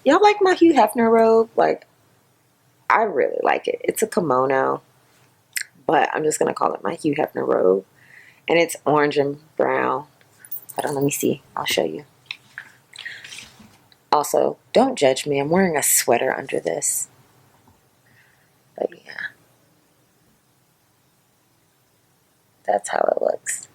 Y'all like my Hugh Hefner robe? Like, I really like it. It's a kimono, but I'm just going to call it my Hugh Hefner robe. And it's orange and brown. Hold on, let me see. I'll show you. Also, don't judge me. I'm wearing a sweater under this. But yeah. That's how it looks.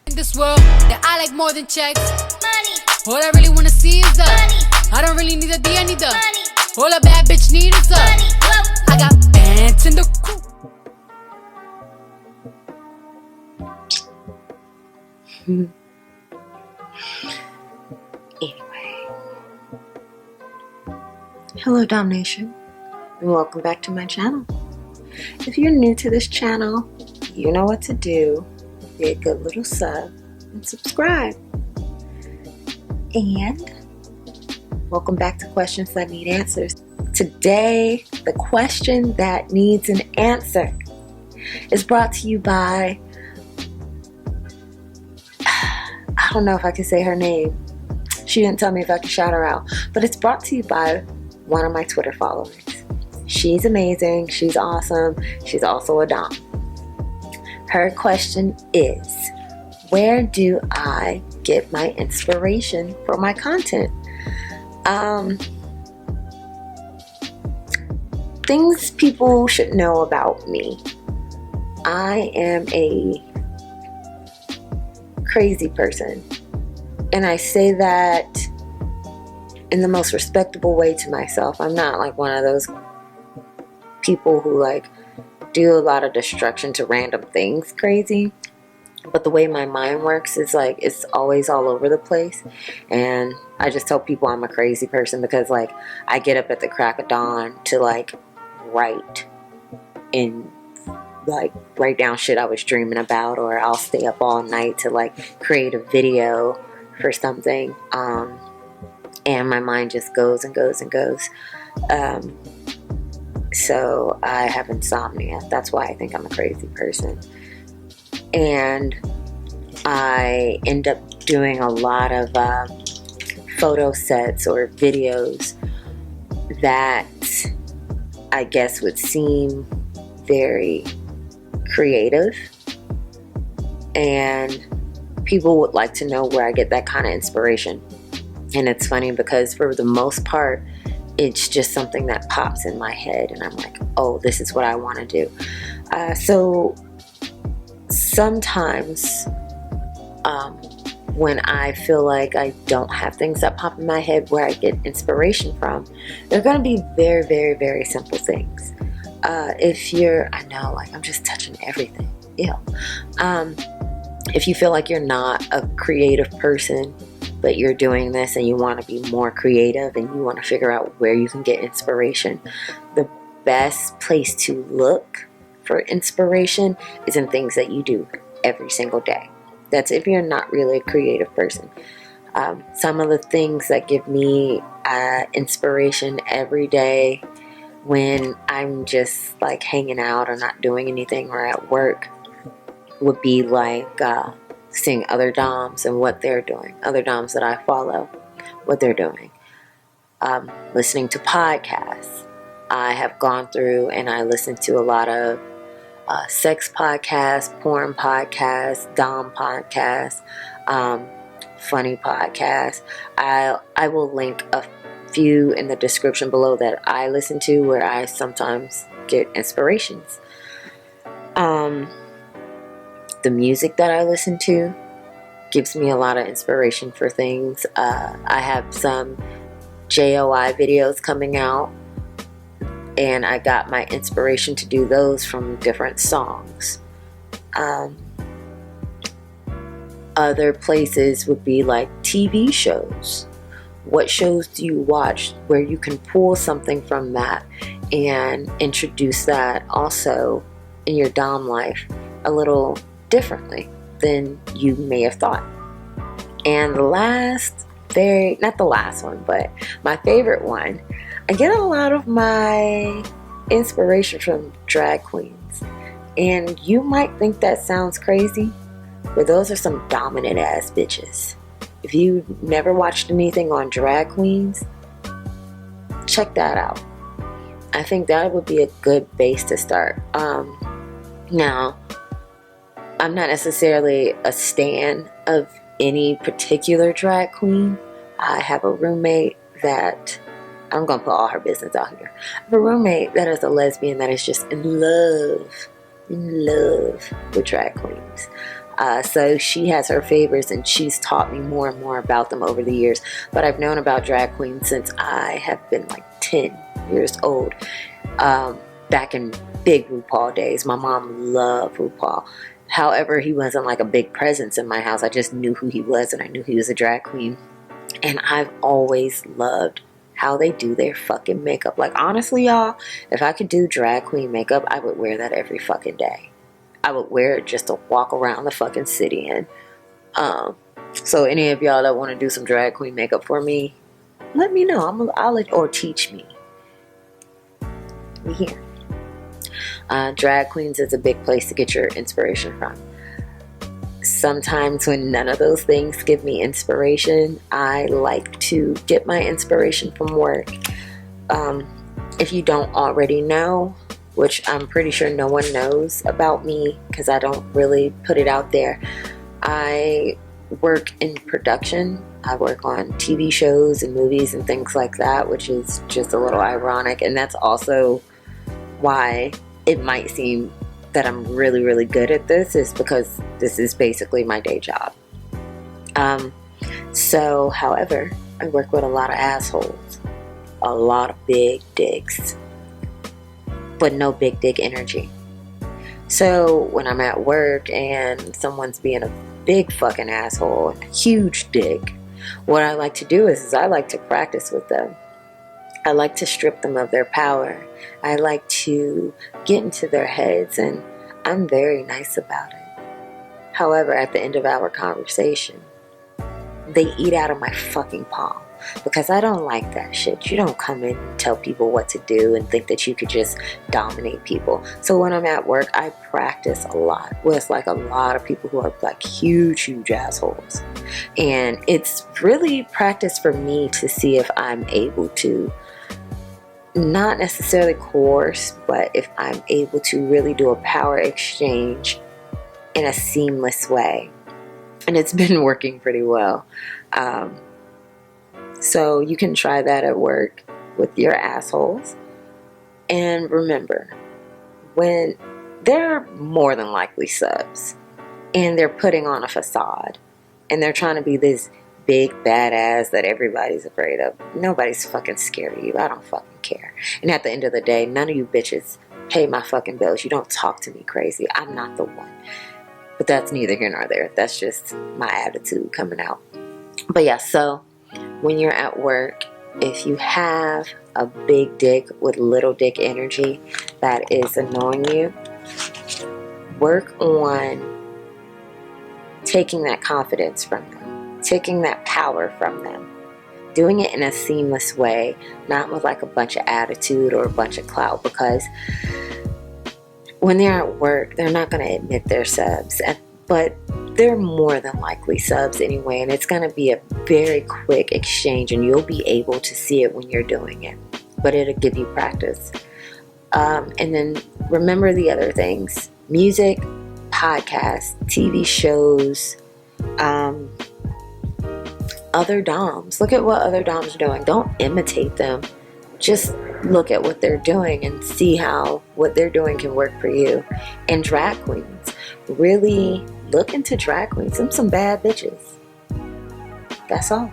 In this world that I like more than checks. Money. All I really want to see is the money. I don't really need a D, I need the money. All a bad bitch need is the money. I got bands in the crew. Anyway. Hello, DommeNation, and welcome back to my channel. If you're new to this channel, you know what to do. Be a good little sub and subscribe. And welcome back to Questions That Need Answers. Today, the question that needs an answer is brought to you by, I don't know if I can say her name. She didn't tell me if I could shout her out. But it's brought to you by one of my Twitter followers. She's amazing. She's awesome. She's also a Dom. Her question is, where do I get my inspiration for my content? Things people should know about me. I am a crazy person. And I say that in the most respectable way to myself. I'm not like one of those people who like do a lot of destruction to random things crazy. But the way my mind works is like it's always all over the place. And I just tell people I'm a crazy person because like I get up at the crack of dawn to like write and like write down shit I was dreaming about, or I'll stay up all night to like create a video for something, and my mind just goes and goes and goes. So I have insomnia. That's why I think I'm a crazy person. And I end up doing a lot of photo sets or videos that I guess would seem very creative, and people would like to know where I get that kind of inspiration. And it's funny because for the most part, it's just something that pops in my head and I'm like, oh, this is what I want to do. So sometimes when I feel like I don't have things that pop in my head where I get inspiration from, they're going to be very, very, very simple things. I know, like I'm just touching everything. Ew. If you feel like you're not a creative person, but you're doing this and you want to be more creative and you want to figure out where you can get inspiration, the best place to look for inspiration is in things that you do every single day. That's if you're not really a creative person. Some of the things that give me inspiration every day when I'm just like hanging out or not doing anything or at work would be like seeing other Doms and what they're doing, other Doms that I follow, what they're doing. Listening to podcasts. I have gone through and I listen to a lot of sex podcasts, porn podcasts, Dom podcasts, funny podcasts. I will link a few in the description below that I listen to where I sometimes get inspirations. The music that I listen to gives me a lot of inspiration for things. I have some JOI videos coming out, and I got my inspiration to do those from different songs. Other places would be like TV shows. What shows do you watch where you can pull something from that and introduce that also in your Dom life a little differently than you may have thought? And the last, not the last one, but my favorite one, I get a lot of my inspiration from drag queens. And you might think that sounds crazy, but those are some dominant ass bitches. If you've never watched anything on drag queens, check that out. I think that would be a good base to start. Now, I'm not necessarily a stan of any particular drag queen. I have a roommate that, I'm going to put all her business out here. I have a roommate that is a lesbian that is just in love with drag queens. So she has her favorites, and she's taught me more and more about them over the years. But I've known about drag queens since I have been like 10 years old. Back in big RuPaul days. My mom loved RuPaul. However, he wasn't like a big presence in my house. I just knew who he was, and I knew he was a drag queen. And I've always loved how they do their fucking makeup. Like, honestly, y'all, if I could do drag queen makeup, I would wear that every fucking day. I would wear it just to walk around the fucking city in. So any of y'all that want to do some drag queen makeup for me, let me know. Or teach me. We here. Drag queens is a big place to get your inspiration from. Sometimes when none of those things give me inspiration, I like to get my inspiration from work. If you don't already know, which I'm pretty sure no one knows about me because I don't really put it out there, I work in production. I work on TV shows and movies and things like that, which is just a little ironic. And that's also why it might seem that I'm really, really good at this, is because this is basically my day job. So, however, I work with a lot of assholes, a lot of big dicks, but no big dick energy. So when I'm at work and someone's being a big fucking asshole, huge dick, what I like to do is I like to practice with them. I like to strip them of their power. I like to get into their heads, and I'm very nice about it. However, at the end of our conversation, they eat out of my fucking palm, because I don't like that shit. You don't come in and tell people what to do and think that you could just dominate people. So when I'm at work, I practice a lot with like a lot of people who are like huge assholes. And it's really practice for me to see if I'm able to, not necessarily coerce, but if I'm able to really do a power exchange in a seamless way. And it's been working pretty well. So you can try that at work with your assholes. And remember, when they're more than likely subs and they're putting on a facade and they're trying to be this big badass that everybody's afraid of, nobody's fucking scared of you. I don't fucking care. And at the end of the day, none of you bitches pay my fucking bills. You don't talk to me crazy. I'm not the one. But that's neither here nor there. That's just my attitude coming out. But yeah, so when you're at work, if you have a big dick with little dick energy that is annoying you, work on taking that confidence from them, taking that power from them, doing it in a seamless way, not with like a bunch of attitude or a bunch of clout, because when they're at work, they're not going to admit they're subs, but they're more than likely subs anyway, and it's going to be a very quick exchange, and you'll be able to see it when you're doing it, but it'll give you practice. And then remember the other things: music, podcasts, TV shows, other doms. Look at what other doms are doing. Don't imitate them. Just look at what they're doing and see how what they're doing can work for you. And drag queens, really look into drag queens. Some bad bitches. That's all.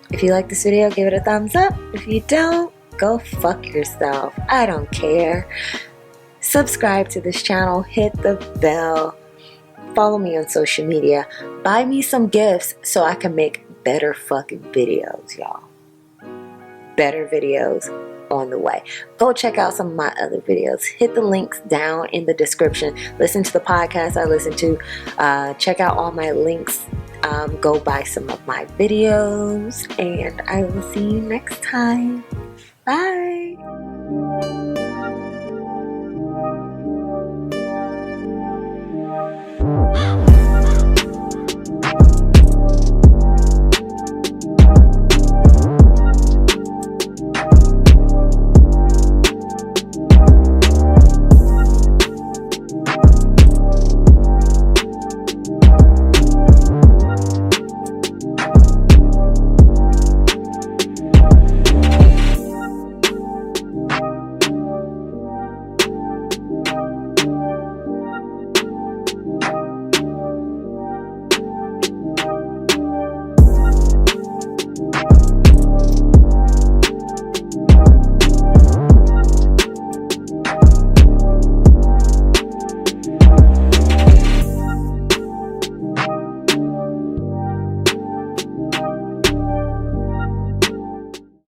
If you like this video, give it a thumbs up. If you don't, go fuck yourself. I don't care. Subscribe to this channel. Hit the bell. Follow me on social media. Buy me some gifts so I can make better fucking videos, y'all. Better videos on the way. Go check out some of my other videos. Hit the links down in the description. Listen to the podcast I listen to. Check out all my links. Go buy some of my videos. And I will see you next time. Bye.